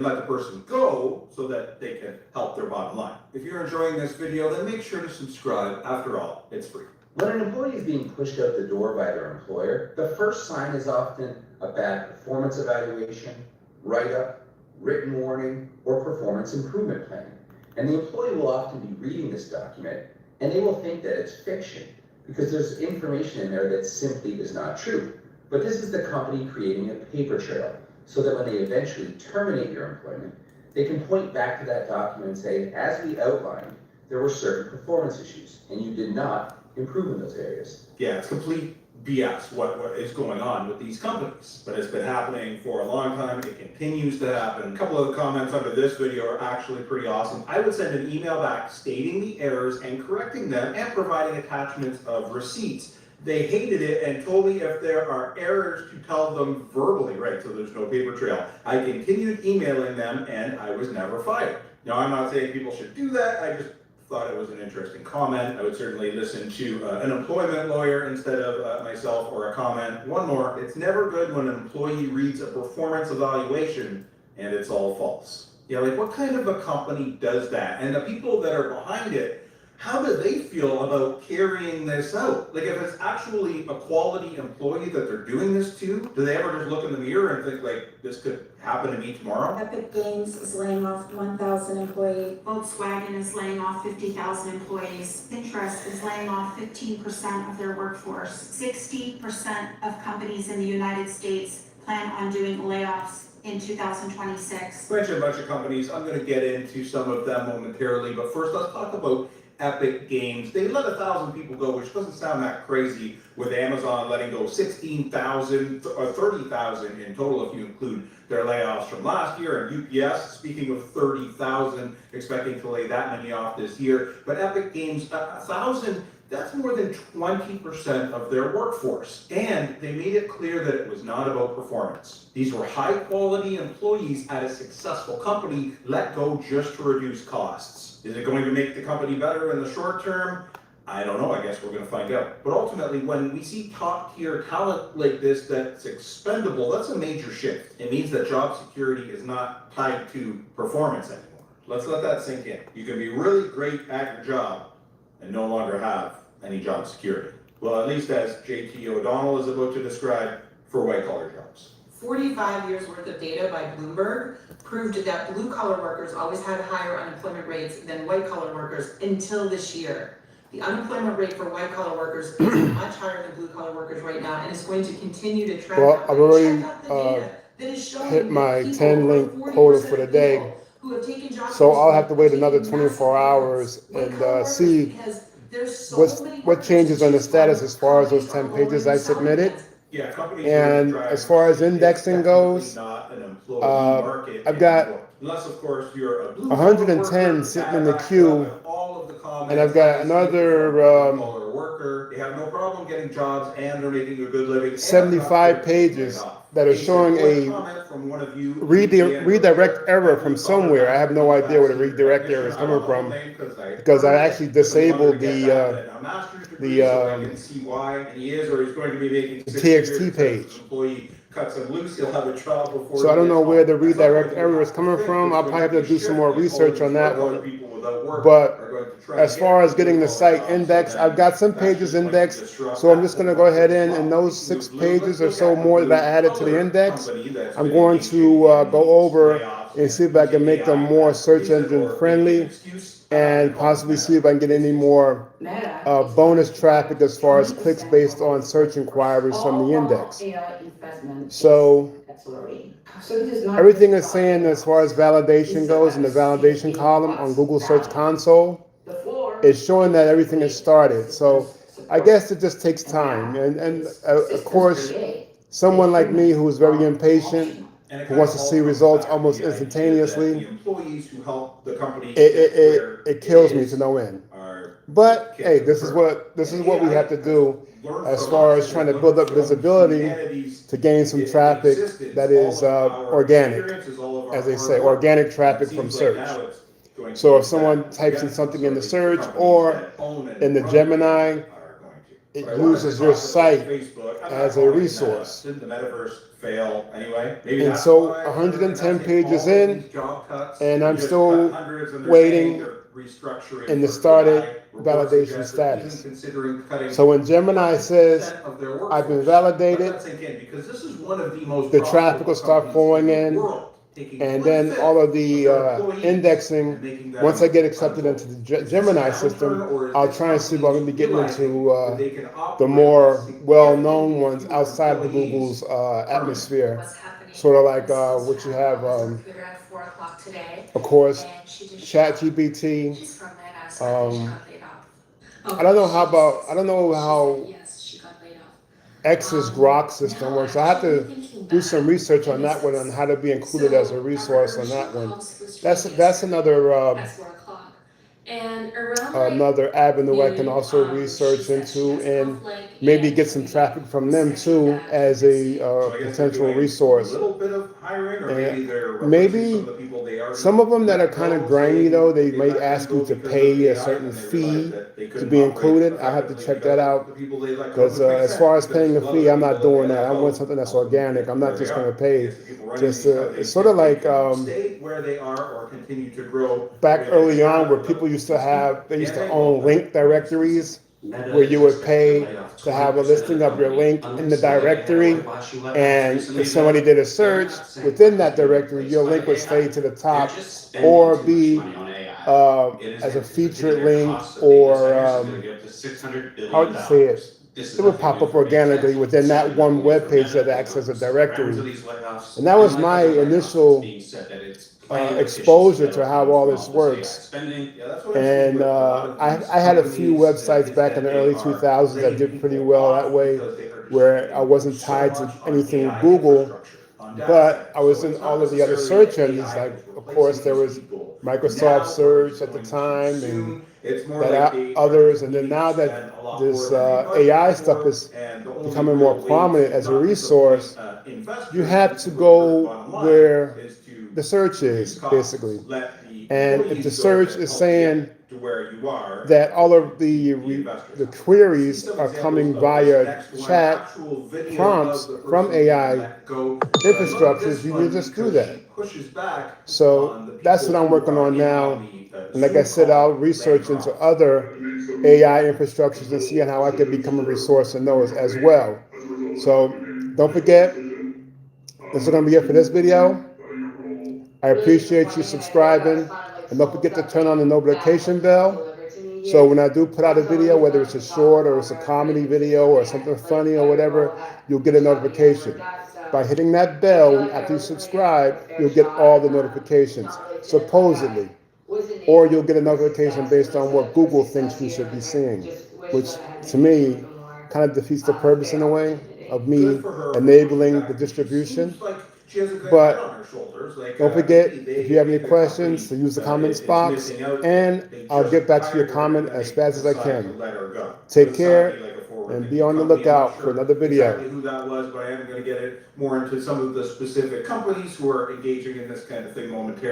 let the person go so that they can help their bottom line. If you're enjoying this video, then make sure to subscribe. After all, it's free. When an employee is being pushed out the door by their employer, the first sign is often a bad performance evaluation, write-up, written warning, or performance improvement plan. And the employee will often be reading this document, and they will think that it's fiction, because there's information in there that simply is not true. But this is the company creating a paper trail, so that when they eventually terminate your employment, they can point back to that document and say, as we outlined, there were certain performance issues, and you did not improve in those areas. Yeah, it's complete BS what is going on with these companies. But it's been happening for a long time. It continues to happen. A couple of the comments under this video are actually pretty awesome. I would send an email back stating the errors and correcting them and providing attachments of receipts. They hated it and told me if there are errors to tell them verbally, right? So there's no paper trail. I continued emailing them and I was never fired. Now, I'm not saying people should do that. I just thought it was an interesting comment. I would certainly listen to an employment lawyer instead of myself, or a comment. One more, it's never good when an employee reads a performance evaluation and it's all false. Yeah, like what kind of a company does that? And the people that are behind it, how do they feel about carrying this out? Like if it's actually a quality employee that they're doing this to, do they ever just look in the mirror and think like, this could happen to me tomorrow? Epic Games is laying off 1,000 employees. Volkswagen is laying off 50,000 employees. Pinterest is laying off 15% of their workforce. 60% of companies in the United States plan on doing layoffs in 2026. Mentioned a bunch of companies. I'm going to get into some of them momentarily, but first let's talk about Epic Games. They let 1,000 people go, which doesn't sound that crazy, with Amazon letting go 16,000 or 30,000 in total if you include their layoffs from last year. And UPS, speaking of 30,000, expecting to lay that many off this year. But Epic Games, 1,000, that's more than 20% of their workforce. And they made it clear that it was not about performance. These were high quality employees at a successful company let go just to reduce costs. Is it going to make the company better in the short term? I don't know, I guess we're going to find out. But ultimately, when we see top tier talent like this that's expendable, that's a major shift. It means that job security is not tied to performance anymore. Let's let that sink in. You can be really great at your job and no longer have any job security. Well, at least as JT O'Donnell is about to describe for white collar jobs. 45 years worth of data by Bloomberg proved that blue collar workers always had higher unemployment rates than white collar workers until this year. The unemployment rate for white collar workers is much higher than blue collar workers right now, and it's going to continue to trend. Well, I've already hit my 10 link quota for the day, so I'll have to wait another 24 hours and see what changes on the status as far as those 10 pages I submitted. Yeah, and as far as indexing goes, I've got 110 sitting in the queue, and I've got another they have no problem getting jobs and they're making a good living. 75 pages that are showing a redirect error from somewhere. I have no idea where the redirect error is coming from, because I actually disabled the TXT page. So I don't know where the redirect error is coming from. I'll probably have to do some more research on that one. But as far as getting the site indexed, I've got some pages indexed, so I'm just going to go ahead and those 6 pages or so more that I added to the index, I'm going to go over and see if I can make them more search engine friendly, and possibly see if I can get any more bonus traffic as far as clicks based on search inquiries from the index. So everything is saying as far as validation goes in the validation column on Google Search Console, it's showing that everything has started. So I guess it just takes time. And of course, someone like me who is very impatient, who wants to see results almost instantaneously, it kills me to no end. But hey, this is what we have to do as far as trying to build up visibility to gain some traffic that is organic, as they say, organic traffic from search. So if someone types in something in the search or in the Gemini, it What I wanted to uses your talk about site Facebook. I'm as not a calling it resource. Meta. Didn't the metaverse fail anyway? Maybe And that's so why 110 they're pages announcing all in, of these job cuts. and I'm They just still cut hundreds, and they're waiting saying they're restructuring in the for started AI. Reports validation suggest they're even status. considering cutting So when Gemini 20% says, of their I've been workforce. validated, Let that sink in, because this is one of the most the traffic will profitable start companies flowing in the in, world, taking and then 1/5 all of the of their employees and indexing, making them once I get accepted into unemployed. the Is this a Gemini downturn, system, or is I'll this try and see if I can be companies getting realizing into that they can the operate more with well-known significantly ones fewer outside of employees Google's atmosphere. What's happening. Sort of like This is what you her have, on Twitter at 4 o'clock today, of course, and she just shot. ChatGPT. She's from MAGA, so I think she got laid off. I don't know how about, I don't know She how said yes, she got laid off. X's Grok system works. I have to do some research on that one, on how to be included as a resource on that one. That's another At 4 o'clock. And around like another avenue I can also noon, research she said she into, has and conflict maybe and get some traffic from them too as a So I guess they're potential doing resource. a little bit of hiring, or And maybe they're maybe replacing some of the people they already some of them that are let kind of go, grimy saying though, they they might let them ask you go to because pay of a AI, certain and they realized fee that they to couldn't be operate included. I have to effectively check that because out. the people they let go, Because which makes as sense, far as because paying a a lot of fee, the I'm not people that doing they that. let I go want something that's ultimately organic. I'm where not they just are. going to pay Yes, the people running just these to, companies it's sort of think like they can stay where they are or continue to grow back the way early they on have, where but people used to have, they used to yeah, own link directories where you would pay to have a listing of your link in the directory. And if somebody did a search within that directory, your link would stay to the top or be as a featured link, or how would you say it? It would pop up organically within that one web page that acts as a directory. And that was my initial exposure to how all this works. And I had a few websites back in the early 2000s that did pretty well that way, where I wasn't tied to anything with Google, but I was in all of the other search engines. Like, of course, there was Microsoft Search at the time, and others. And then now that this AI stuff is becoming more prominent as a resource, you have to go where the search is, basically. And if the search is saying that all of the queries are coming via chat prompts from AI infrastructures, you can just do that. So that's what I'm working on now. And like I said, I'll research into other AI infrastructures and see how I can become a resource in those as well. So don't forget, this is going to be it for this video. I appreciate you subscribing, and don't forget to turn on the notification bell. So when I do put out a video, whether it's a short or it's a comedy video or something funny or whatever, you'll get a notification. By hitting that bell after you subscribe, you'll get all the notifications, supposedly. Or you'll get a notification based on what Google thinks you should be seeing, which to me kind of defeats the purpose in a way of me enabling the distribution. But don't forget, if you have any questions, to use the comments box, and I'll get back to your comment as fast as I can. Take care, and be on the lookout for another video. Exactly who that was, but I am going to get it more into some of the specific companies who are engaging in this kind of thing momentarily.